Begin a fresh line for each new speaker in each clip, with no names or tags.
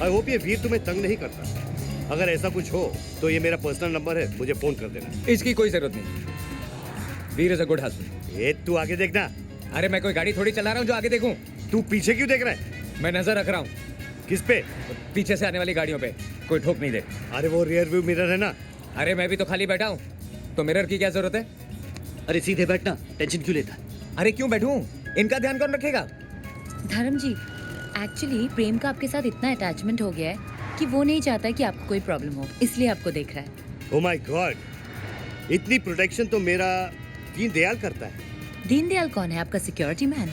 I hope ये वीर तुम्हें तंग नहीं करता। अगर ऐसा कुछ हो तो ये मेरा पर्सनल नंबर है, मुझे फोन कर देना।
इसकी कोई जरूरत नहीं। वीर इज अ गुड हस्बैंड।
ये तू आगे देखना।
अरे मैं कोई गाड़ी थोड़ी चला रहा हूँ जो आगे देखूं।
तू पीछे क्यों देख रहा है?
मैं नजर रख रहा हूँ।
किस पे?
पीछे से आने वाली गाड़ियों पे कोई ठोक नहीं दे।
अरे वो रियर व्यू मिरर है ना।
अरे मैं भी तो खाली बैठा हूँ, तो मिरर की क्या जरूरत है?
अरे सीधे बैठना, टेंशन क्यों लेता?
अरे क्यों बैठूं? इनका ध्यान कौन रखेगा?
धर्म जी, एक्चुअली प्रेम का आपके साथ इतना अटैचमेंट हो गया है कि वो नहीं चाहता कि आपको कोई प्रॉब्लम हो, इसलिए आपको देख रहा है।
ओह माय गॉड, इतनी प्रोटेक्शन तो मेरा दीनदयाल करता है।
दीनदयाल कौन है? आपका सिक्योरिटी मैन?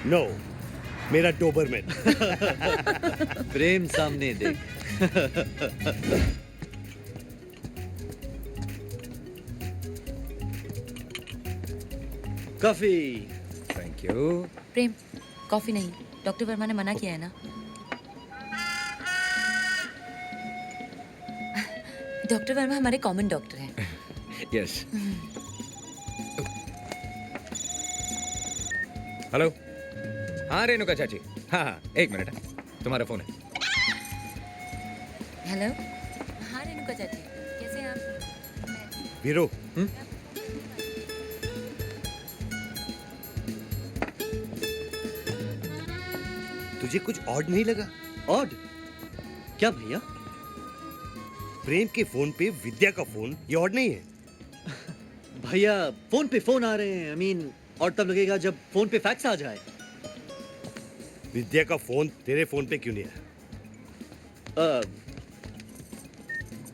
नो, मेरा डोबरमैन।
प्रेम सामने देख। Coffee.
Thank you.
Prem, coffee नहीं, डॉक्टर वर्मा ने मना किया है ना। डॉक्टर वर्मा हमारे कॉमन डॉक्टर हैं।
यस। हेलो। हाँ रेणुका चाची। हाँ, एक मिनट, तुम्हारा फोन है।
हेलो। हाँ रेणुका चाची, कैसे हैं आप?
वीरो, तुझे कुछ ऑड नहीं लगा?
ऑड? क्या भैया?
प्रेम के फोन पे विद्या का फोन, ये ऑड नहीं है?
भैया फोन पे फोन आ रहे हैं, आई मीन ऑड तब लगेगा जब फोन पे फैक्स आ जाए।
विद्या का फोन तेरे फोन पे क्यों नहीं आया?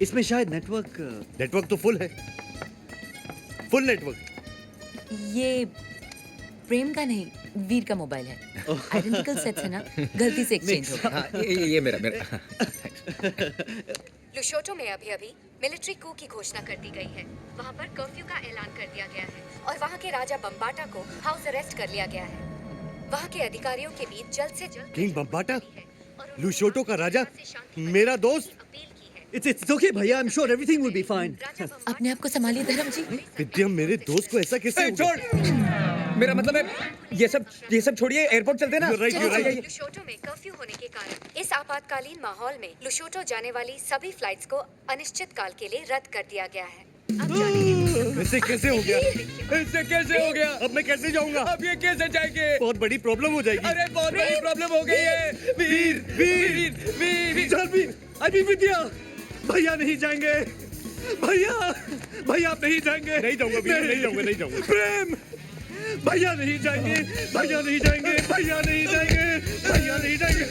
इसमें शायद नेटवर्क।
नेटवर्क तो फुल है, फुल नेटवर्क।
ये प्रेम का नहीं, वीर का मोबाइल है। आइडेंटिकल सेट्स है ना, गलती से एक्सचेंज हो गया।
हाँ, ये मेरा।
लुशोटो में अभी मिलिट्री कू की घोषणा कर दी गई है। वहाँ पर कर्फ्यू का ऐलान कर दिया गया है और वहाँ के राजा बम्बाटा को हाउस अरेस्ट कर लिया गया है। वहाँ के अधिकारियों के बीच जल्द से जल्द
किंग बम्बाटा, लुशोटो का राजा, मेरा दोस्त।
इट्स ओके भैया, I am sure everything will be fine.
अपने आप को संभालिए धर्म जी।
विद्या, मेरे दोस्त को ऐसा कैसे हो गया?
छोड़, मेरा मतलब है ये सब छोड़िए, एयरपोर्ट चलते ना।
You're right.
लुशोटो में कर्फ्यू होने के कारण इस आपातकालीन माहौल में लुशोटो जाने वाली सभी फ्लाइट्स को अनिश्चित काल के लिए रद्द कर दिया गया है। अब जाने
ऐसे कैसे हो गया?
इससे कैसे हो गया?
अब मैं कैसे जाऊंगा?
अब ये कैसे जाएंगे?
बहुत बड़ी प्रॉब्लम हो जाएगी।
अरे बहुत बड़ी प्रॉब्लम हो गई है। वीर वीर वीर
चल वीर, अभी विद्या, भैया नहीं जाएंगे। भैया आप नहीं जाएंगे।
नहीं जाऊंगा वीर, नहीं जाऊंगा, नहीं जाऊंगा।
प्रेम, भैया नहीं जाएंगे, भैया नहीं जाएंगे, भैया नहीं जाएंगे, भैया नहीं जाएंगे।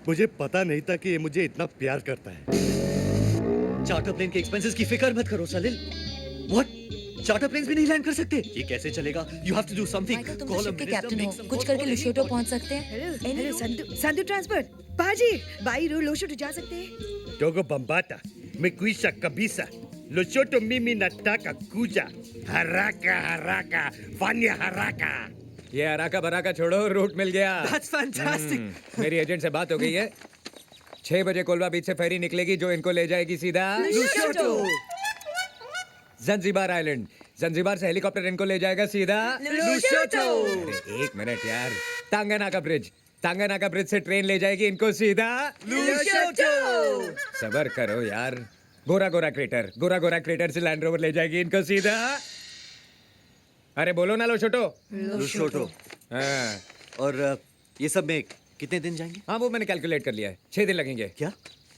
मुझे पता नहीं था कि ये मुझे इतना प्यार करता है।
चार्टर प्लेन के एक्सपेंसेस की फिक्र मत करो सलील। व्हाट? चार्टर प्लेन्स भी नहीं लैंड कर सकते? ये कैसे चलेगा? You have to do something.
Michael, तुम तो शिप के कैप्टन हो, कुछ करके लुशोटो पहुंच सकते हैं।
Hello Sandhu transport. बाजी बाइरू लोशोटो जा सकते हैं।
Togo Bambata, Mekuisha Kabisa, Loshoto Mimi Nataka Kuja, Haraka, Vanya Haraka.
ये हराका बराका छोड़ो, रूट मिल गया।
That's fantastic.
मेरी एजेंट से बात हो गई है। 6 बजे कोलवा बीच से फेरी निकलेगी जो इनको ले जाएगी सीधा
लुशोटो।
Zanzibar island. जंजीबार से हेलीकॉप्टर इनको ले जाएगा सीधा
लुशोटो।
अरे, एक मिनट यार। तांगानाका ब्रिज से ट्रेन ले जाएगी इनको सीधा
लुशोटो।
सबर करो यार। गोरा क्रेटर से लैंड रोवर ले जाएगी इनको सीधा। अरे बोलो ना
लुशोटो।
हाँ।
और ये सब में कितने दिन जाएंगे?
हाँ वो मैंने कैलकुलेट कर लिया है, 6 दिन लगेंगे।
क्या?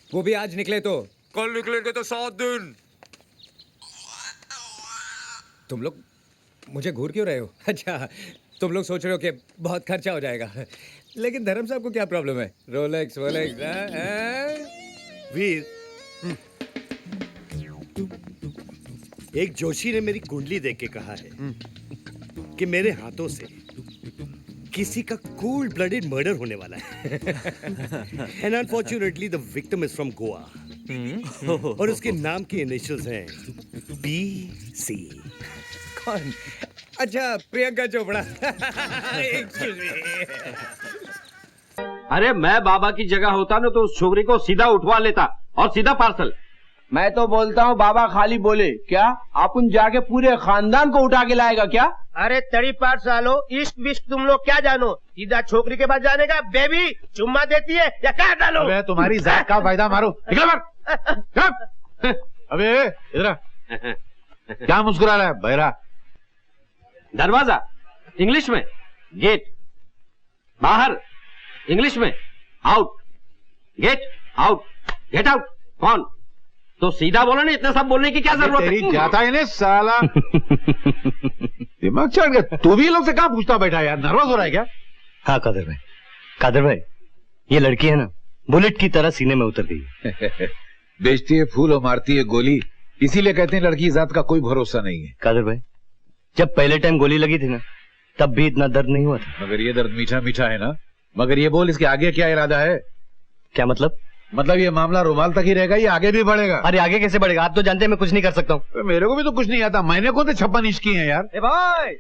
वो भी आज निकले तो कल निकलेंगे तो 7 दिन। तुम लोग मुझे घूर क्यों रहे हो? अच्छा, तुम लोग सोच रहे हो कि बहुत खर्चा हो जाएगा, लेकिन धर्म साहब को क्या प्रॉब्लम है? रोलेक्स
वीर, एक जोशी ने मेरी कुंडली देख के कहा है कि मेरे हाथों से किसी का कोल्ड ब्लडेड मर्डर होने वाला है। And unfortunately the victim is from Goa और उसके नाम के इनिशियल्स हैं BC।
कौन? अच्छा, प्रियंका चोपड़ा। Excuse me।
अरे मैं बाबा की जगह होता ना तो उस छोकरी को सीधा उठवा लेता और सीधा पार्सल। मैं तो बोलता हूँ बाबा खाली बोले क्या अपन जाके पूरे खानदान को उठा के लाएगा क्या?
अरे तड़ी 5 सालों इश्क विश्क तुम लोग क्या जानो, सीधा छोकरी के पास जाने का, बेबी चुम्मा देती है या क्या डालो?
अबे तुम्हारी जात का फायदा मारो, निकल बाहर। अबे इधर क्या मुस्कुरा रहा है बहरा?
दरवाजा इंग्लिश में, गेट बाहर इंग्लिश में, out get out, get out कौन? तो सीधा बोलो ना, इतना सब बोलने की क्या जरूरत है?
तेरी जाता है ना साला। दिमाग चढ़ गया, तू भी लोग से कहाँ पूछता बैठा यार, नर्वस हो रहा है क्या?
हाँ कादर भाई ये लड़की है ना बुलेट की तरह सीने में उतर गई।
बेचती है फूल और मारती है गोली, इसीलिए कहते हैं लड़की जात का कोई भरोसा नहीं है।
कादर भाई जब पहले टाइम गोली लगी थी ना तब भी इतना दर्द नहीं हुआ था।
मगर ये दर्द मीठा मीठा है ना। मगर ये बोल इसके आगे क्या इरादा है?
क्या मतलब?
मतलब ये मामला रुमाल तक ही रहेगा, ये आगे भी बढ़ेगा?
अरे आगे कैसे बढ़ेगा? आप तो जानते हैं मैं कुछ नहीं कर सकता हूँ।
मेरे को भी तो कुछ नहीं आता, मैंने कौन से 56 इंच की है यार।
ए भाई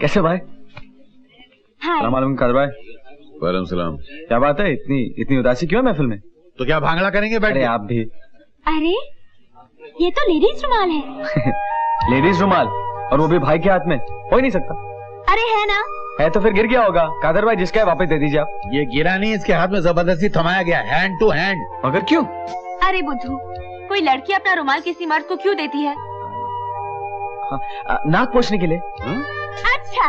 कैसे भाई?
सलाम अलैकुम कादर भाई।
वालेकुम सलाम।
क्या बात है, इतनी उदासी क्यों है महफिल में?
तो क्या भांगड़ा करेंगे बैठ के?
आप भी।
अरे ये तो लेडीज रुमाल है।
लेडीज रुमाल और वो भी भाई के हाथ में, हो ही नहीं सकता।
अरे है ना,
है तो फिर गिर गया होगा। कादर भाई जिसका है वापस दे दीजिए आप।
ये गिरा नहीं, इसके हाथ में जबरदस्ती थमाया गया, हैंड टू हैंड।
मगर क्यों?
अरे बुद्धू, कोई लड़की अपना रुमाल किसी मर्द को क्यों देती है?
नाक पोंछने के लिए।
अच्छा,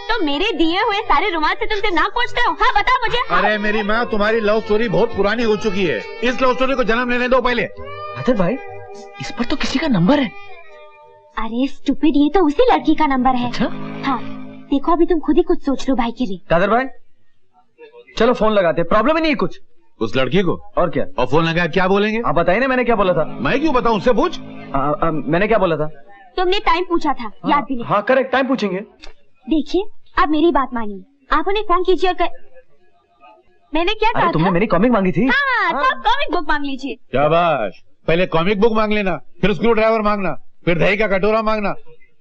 तो मेरे दिए हुए सारे रुमाल से तुम सिर्फ नाक पोंछते हो? हाँ बताओ मुझे।
अरे मेरी माँ, तुम्हारी लव स्टोरी बहुत पुरानी हो चुकी है, इस लव स्टोरी को जन्म लेने दो पहले।
कादर भाई इस पर तो किसी का नंबर है।
अरे स्टूपिड, ये तो उसी लड़की का नंबर है।
अच्छा?
हाँ देखो, अभी तुम खुद ही कुछ सोच लो भाई के लिए।
कादर भाई चलो फोन लगाते, प्रॉब्लम ही नहीं है कुछ।
उस लड़की को?
और क्या?
और फोन लगा क्या बोलेंगे?
आप बताइए ना, मैंने क्या बोला था?
मैं क्यों बताऊं, उससे पूछ।
मैंने क्या बोला था?
तुमने टाइम पूछा था, याद भी नहीं?
हाँ करेक्ट, टाइम पूछेंगे।
देखिए आप मेरी बात मानिए, आप उन्हें फोन कीजिए और मैंने क्या कहा?
तुमने मेरी कॉमिक मांगी थी।
हाँ, तो कॉमिक बुक मांग लीजिए।
शाबाश, पहले कॉमिक बुक मांग लेना, फिर स्क्रू ड्राइवर मांगना, फिर दही का कटोरा मांगना,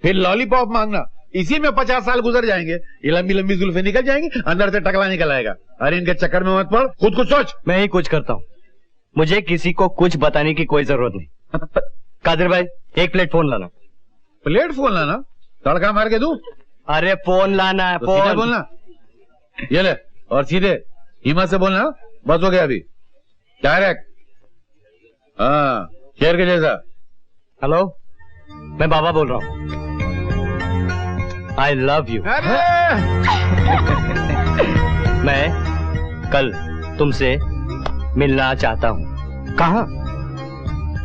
फिर लॉलीपॉप मांगना। इसी में 50 साल गुजर जाएंगे, ये लंबी लंबी जुल्फे निकल जाएंगी, अंदर से टकला निकल आएगा। अरे इनके चक्कर में मत पड़, खुद कुछ सोच।
मैं ही कुछ करता हूँ, मुझे किसी को कुछ बताने की कोई जरूरत नहीं। कादर भाई 1 प्लेट फोन लाना।
प्लेट फोन लाना? तड़का मार के दूं?
अरे फोन लाना है,
तो सीधे
फोन
बोलना। ये ले, और सीधे हिम्मत से बोलना, बस हो गया अभी, डायरेक्ट। हाँ शेर के जैसा।
हेलो, मैं बाबा बोल रहा हूँ। I love you. मैं कल तुमसे मिलना चाहता हूँ।
कहाँ?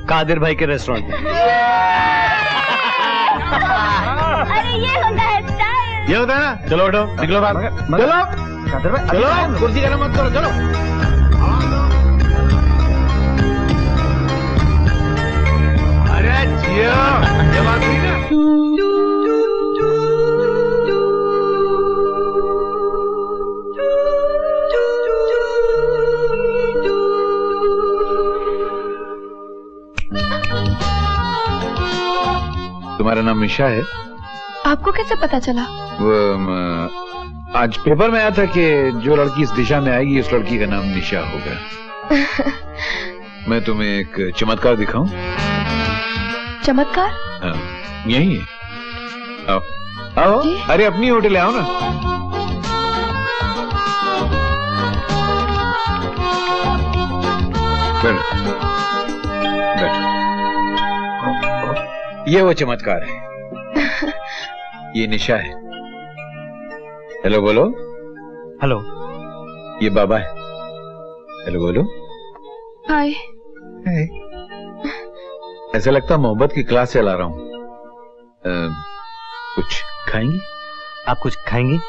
कादिर भाई के रेस्टोरेंट में।
अरे ये होता है स्टाइल।
ये होता है ना। चलो उठो, निकलो बाहर, चलो।
कादर भाई
चलो, कुर्सी गरम मत करो, चलो। अरे जियो, ये बात थी ना। तुम्हारा नाम निशा है?
आपको कैसे पता चला?
आज पेपर में आया था कि जो लड़की इस दिशा में आएगी उस लड़की का नाम निशा होगा। मैं तुम्हें एक चमत्कार दिखाऊं?
चमत्कार?
हाँ, यही है। आओ आओ, अरे अपनी होटल आओ ना। बैठो, ये वो चमत्कार है। ये निशा है। हेलो बोलो।
हेलो,
ये बाबा है। हेलो बोलो।
हाय।
ऐसा लगता मोहब्बत की क्लास से ला रहा हूँ। कुछ खाएंगी?
आप कुछ खाएंगी?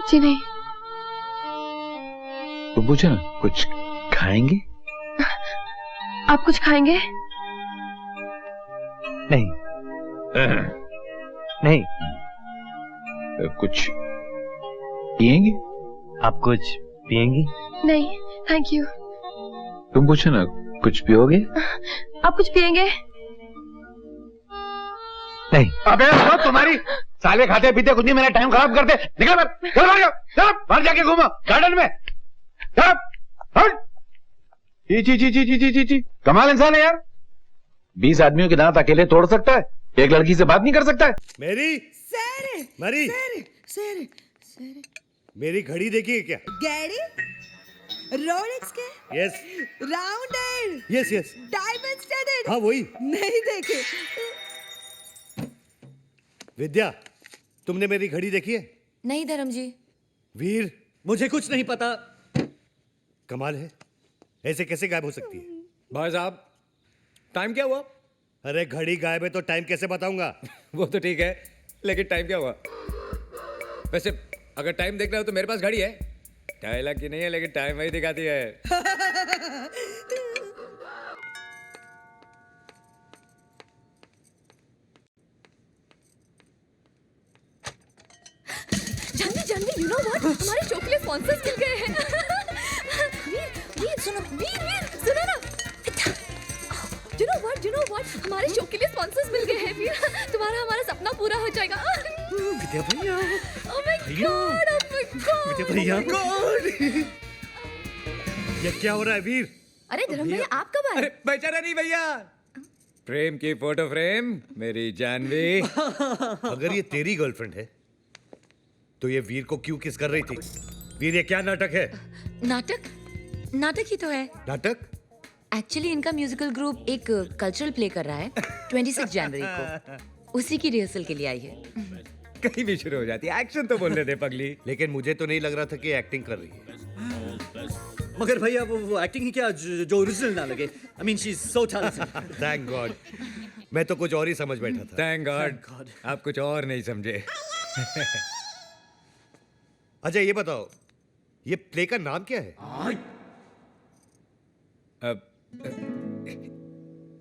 जी नहीं।
तो पूछो ना, कुछ खाएंगे?
आप कुछ खाएंगे?
नहीं नहीं।
कुछ पिएंगे?
आप कुछ पिएंगी?
नहीं थैंक यू।
तुम पूछो ना, कुछ पियोगे?
आप कुछ पिएंगे?
नहीं।
अबे तो तुम्हारी साले खाते पीते कुछ नहीं, मेरा टाइम खराब करते। निकल बाहर, चलो बाहर जाओ, चलो बाहर जाके घूमो गार्डन में। चलो हट। ची कमाल इंसान है यार। 20 आदमियों के दांत अकेले तोड़ सकता है, एक लड़की से बात नहीं कर सकता है।
मेरी
सर
मरी
सर सर सर
मेरी घड़ी देखिए क्या?
गैरी रोलेक्स के
yes
rounded
yes yes
diamond studded.
हाँ वही।
नहीं देखे।
विद्या, तुमने मेरी घड़ी देखी है?
नहीं धर्म जी।
वीर,
मुझे कुछ नहीं पता।
कमाल है, ऐसे कैसे गायब हो सकती है?
भाई साहब, टाइम क्या हुआ?
अरे घड़ी गायब है तो टाइम कैसे बताऊंगा?
वो तो ठीक है, लेकिन टाइम क्या हुआ? वैसे अगर टाइम देखना हो तो मेरे पास घड़ी है, 2.5 लाख की नहीं है, लेकिन टाइम वही दिखाती है।
Jahnavi Jahnavi, you know what, हमारे शो के लिए स्पॉन्सर्स मिल गए हैं। वीर वीर सुनो, वीर वीर सुनो ना। यू नो व्हाट, हमारे शो के लिए स्पॉन्सर्स मिल गए हैं वीर। तुम्हारा हमारा सपना पूरा हो जाएगा।
विद्या भैया,
oh my God, oh my God.
Vidya भैया,
ये क्या हो रहा है वीर?
अरे धर्म भैया, आप कब आए?
अरे बेचारा नहीं भैया, प्रेम की फोटो फ्रेम मेरी जानवी।
अगर ये तेरी गर्लफ्रेंड है तो ये वीर को क्यों किस कर रही थी? वीर, ये क्या नाटक है?
नाटक? नाटक ही तो है।
नाटक?
एक्चुअली इनका म्यूजिकल ग्रुप एक कल्चरल प्ले कर रहा है 26 जनवरी को। उसी की रिहर्सल के लिए आई है।
कहीं भी शुरू हो जाती है, एक्शन तो बोलने दे पगली।
लेकिन मुझे तो नहीं लग रहा था कि एक्टिंग कर रही है।
मगर भैया वो एक्टिंग ही क्या जो ओरिजिनल ना लगे। I mean she is so talented.
Thank God, मैं तो कुछ और ही समझ बैठा था।
थैंक गॉड आप कुछ और नहीं समझे।
अच्छा ये बताओ, ये प्ले का नाम क्या है?
अब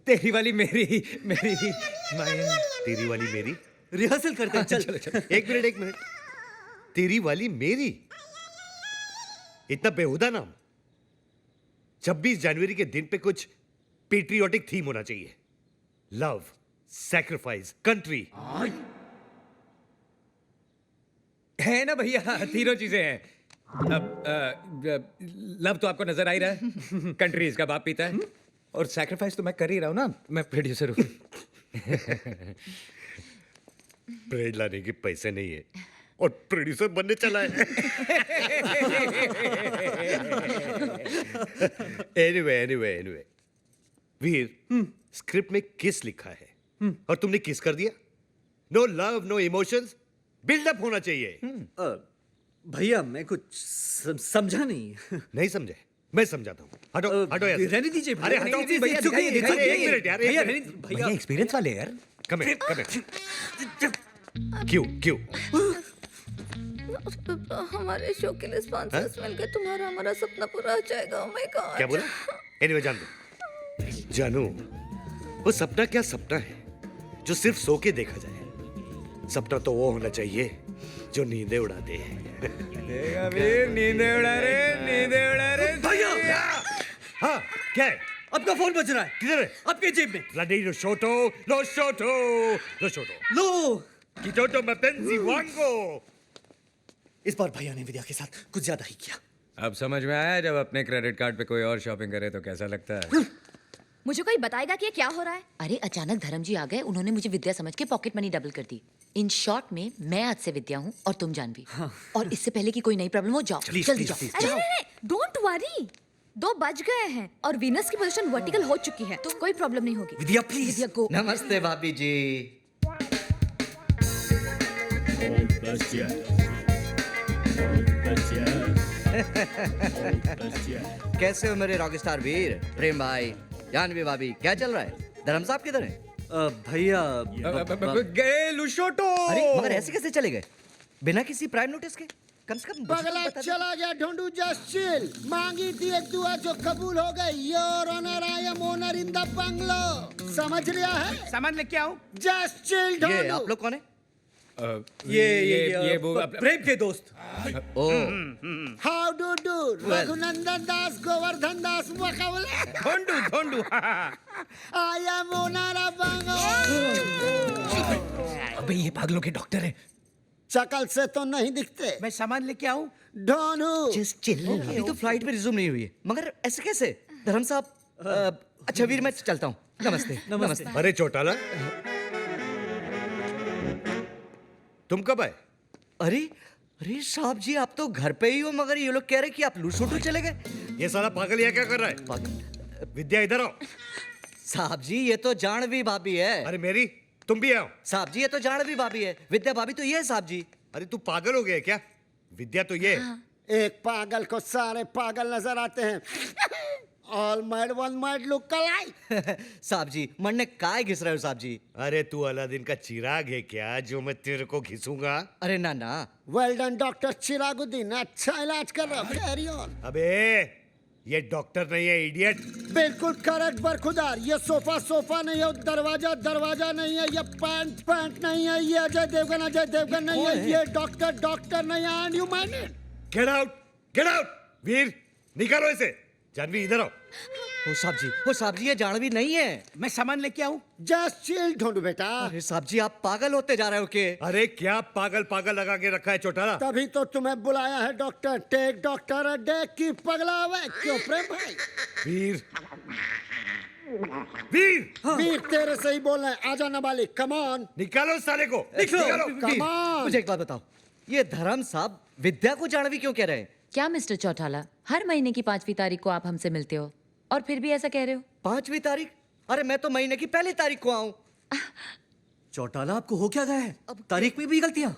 तेरी वाली मेरी मेरी माइन।
तेरी वाली मेरी?
रिहर्सल करते हैं, चल।
चलो
एक मिनट। तेरी वाली मेरी? इतना बेहुदा नाम। 26 जनवरी के दिन पे कुछ पेट्रियोटिक थीम होना चाहिए। Love, sacrifice, country.
है ना भैया, तीनों चीजें हैं। अब लव तो आपको नजर आ ही रहा है, कंट्री इसका बाप पीता है, और सैक्रिफाइस तो मैं कर ही रहा हूं ना, मैं प्रोड्यूसर हूं।
ब्रेड लाने के पैसे नहीं है और प्रोड्यूसर बनने चला है। एनीवे वीर, स्क्रिप्ट में किस लिखा है और तुमने किस कर दिया? No love, no emotions, build up होना चाहिए।
भैया मैं कुछ समझा नहीं।
नहीं समझे? मैं समझाता हूँ। हटो यार।
रहने दीजिए भैया,
अरे हटो
भैया,
दिखाइए। अरे एक मिनट यार,
भैया,
एक मिनट।
भैया
एक्सपीरियंस वाले यार।
Come here. क्यों?
हमारे शो के लिए स्पॉन्सर्स मिल गए, तुम्हारा हमारा सपना पूरा हो जाएगा। ओह माय गॉड।
क्या बोला? एनीवे जान दो। जानू, वो सपना क्या सपना है जो सिर्फ सो के देखा जाए। सपना तो वो होना चाहिए जो नींदें उड़ा दे।
देखा वीर, नींदें उड़ा रहे।
भैया,
हाँ क्या है?
आपका फोन बज रहा है।
किधर है?
आपके जेब में।
Bloody lo shoto.
लो,
Kitoto mapenzi wango.
इस बार भैया ने विद्या के साथ कुछ ज्यादा ही किया।
अब समझ में आया, जब अपने क्रेडिट कार्ड पे कोई और शॉपिंग करे तो कैसा लगता है।
मुझे कोई बताएगा कि ये क्या हो रहा है?
अरे अचानक धर्म जी आ गए, उन्होंने मुझे विद्या समझ के पॉकेट मनी डबल कर दी। इन शॉर्ट में मैं आज से विद्या हूँ और तुम जानवी। और इससे पहले कि कोई नई प्रॉब्लम हो, जाओ जल्दी जाओ।
अरे नहीं, डोंट वरी, 2 बज गए हैं और वीनस की पोजीशन वर्टिकल हो चुकी है, तो कोई प्रॉब्लम नहीं होगी।
विद्या प्लीज।
विद्या गो।
नमस्ते भाभी जी।
कैसे हो मेरे रॉकस्टार वीर? प्रेम भाई, जानवी भाभी, क्या चल रहा है? धर्म साहब किधर है?
भैया
गए लुशोटो।
अरे मगर ऐसे कैसे चले गए बिना किसी प्राइम नोटिस के? कम से कम
पगला चला गया ढूंढू। Just chill. मांगी थी एक दुआ जो कबूल हो गई। Your honour, I am owner in the bungalow. समझ लिया है?
सामान लेके आओ।
जस्ट चिल
ये
ढूंढू।
आप लोग कौन है?
ये वो
प्रेम के दोस्त।
Oh
how do do? Raghunandan Das, Govardhan Das, Macaulay.
ढूंढू।
I am owner of bungalow.
अबे ये पागलों के डॉक्टर हैं।
शकल से तो नहीं दिखते।
मैं सामान लेके आऊं?
ढूंढू।
Just chill. अभी तो फ्लाइट पे रिज्यूम नहीं हुई है, मगर ऐसे कैसे? धर्म साहब अच्छा वीर मैं चलता हूँ। नमस्ते नमस्ते।
अरे चौटाला, तुम कब आए?
अरे अरे साहब जी आप तो घर पे ही हो, मगर ये लोग कह रहे कि आप लूसोटू चले गए।
ये साला पागल यहाँ क्या कर रहा है?
पागल।
विद्या इधर आओ।
साहब जी ये तो जानवी भाभी है।
अरे मेरी, तुम भी आओ।
साहब जी ये तो जानवी भाभी है, विद्या भाभी तो ये है साहब जी।
अरे तू पागल हो गया क्या? विद्या तो ये है।
एक पागल को सारे पागल नजर आते हैं। All mad one might look alike.
साहब जी मन ने काय घिस रहे हो साहब जी?
अरे तू अलादीन का चिराग है क्या जो मैं तेरे को घिसूंगा?
अरे ना ना।
Well done, डॉक्टर चिरागुद्दीन, अच्छा इलाज कर रहा। Carry on.
अबे ये डॉक्टर नहीं है, इडियट।
बिल्कुल करेक्ट बरखुदार। ये सोफा नहीं है, दरवाजा नहीं है, ये पैंट नहीं है, ये अजय देवगन नहीं है, ये डॉक्टर नहीं है। And you mind it?
Get out. Veer निकालो इसे। जानवी इधर आओ।
वो साहब जी ये जानवी नहीं है।
मैं सामान लेके आऊं?
जस्ट चिल ढूंढू बेटा।
अरे साहब जी आप पागल होते जा रहे हो के?
अरे क्या पागल लगा के रखा है चौटाला?
तभी तो तुम्हें बुलाया है doctor. Take doctor a day की पगला हुआ है। क्यों प्रेम भाई? वीर तेरे से ही बोल रहे हैं। आजा नाबालिग, कम ऑन।
निकालो साले को। निकालो।
Come on.
मुझे एक बात बताओ, ये धर्म साहब विद्या को जानवी क्यों कह रहे हैं?
क्या मिस्टर चौटाला, हर महीने की 5वीं तारीख को आप हमसे मिलते हो और फिर भी ऐसा कह रहे हो?
5वीं तारीख? अरे मैं तो महीने की पहली तारीख को आऊं।
चौटाला आपको हो क्या गया है? अब तारीख में भी गलतियां?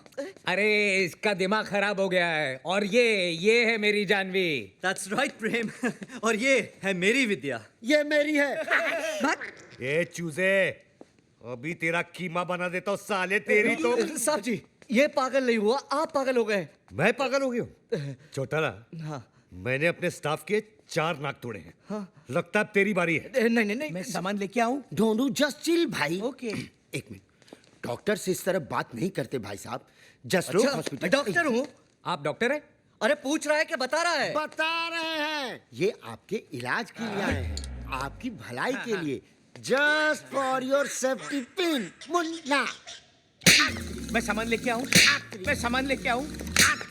अरे इसका दिमाग खराब हो गया है। और ये है मेरी जानवी।
That's right प्रेम। और ये है मेरी विद्या।
ये मेरी है।
ये चूजे, अभी तेरा कीमा बना देता हूँ साले। तेरी तो।
साहब जी ये पागल नहीं हुआ, आप पागल हो गए।
मैं पागल हो गया हूँ? चौटाला,
हाँ।
मैंने अपने स्टाफ के 4 नाक तोड़े हैं। हाँ। लगता है तेरी बारी है।
नहीं
मैं सामान लेके आऊं?
ढूंढू जस्ट चिल भाई।
ओके।
एक मिनट, डॉक्टर से इस तरह बात नहीं करते भाई साहब। जस्ट
अच्छा,
हॉस्पिटल।
मैं डॉक्टर हूँ।
आप डॉक्टर हैं?
अरे पूछ रहा है कि बता रहा है?
बता रहे हैं। ये आपके इलाज के लिए आए हैं, आपकी भलाई के लिए। Just for your safety pin. Munna
मैं सामान लेके आऊं? मैं सामान लेके आऊं?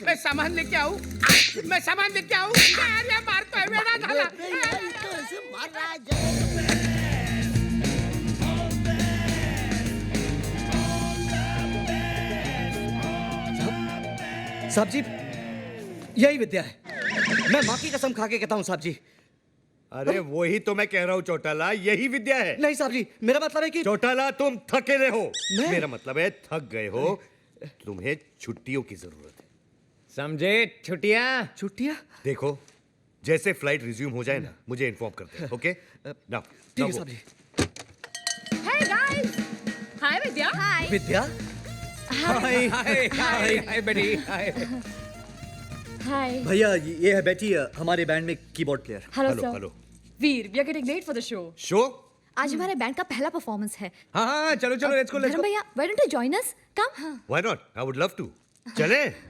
मैं सामान लेके आऊं? मैं सामान लेके आऊं? अरे मारता है मेरा झाला।
तो ऐसे मार रहा है।
साहब जी यही विद्या है, मैं माँ की कसम खा के कहता हूँ साहब जी।
अरे वही तो मैं कह रहा हूँ चौटाला, यही विद्या है।
नहीं साहब जी मेरा मतलब है कि
चौटाला तुम थके हो।
मैं?
मेरा मतलब है थक गए हो, तुम्हें छुट्टियों की जरूरत है।
समझे? छुट्टियां?
देखो जैसे फ्लाइट रिज्यूम हो जाए ना, मुझे इन्फॉर्म कर दे। ओके नाउ
ठीक है साहब जी।
Hey guys! Hi Vidya. Hi.
विद्या
हाय बेटी हाय।
Hi.
भैया ये है बेटी, हमारे बैंड में keyboard player.
Hello,
hello
sir.
Hello.
Veer, we are getting late for the show.
Show?
आज हमारे बैंड का पहला परफॉर्मेंस है।
हाँ चलो लेट्स गो।
धर्म भैया, why don't you join us? Come.
Why not? I would love to. चले।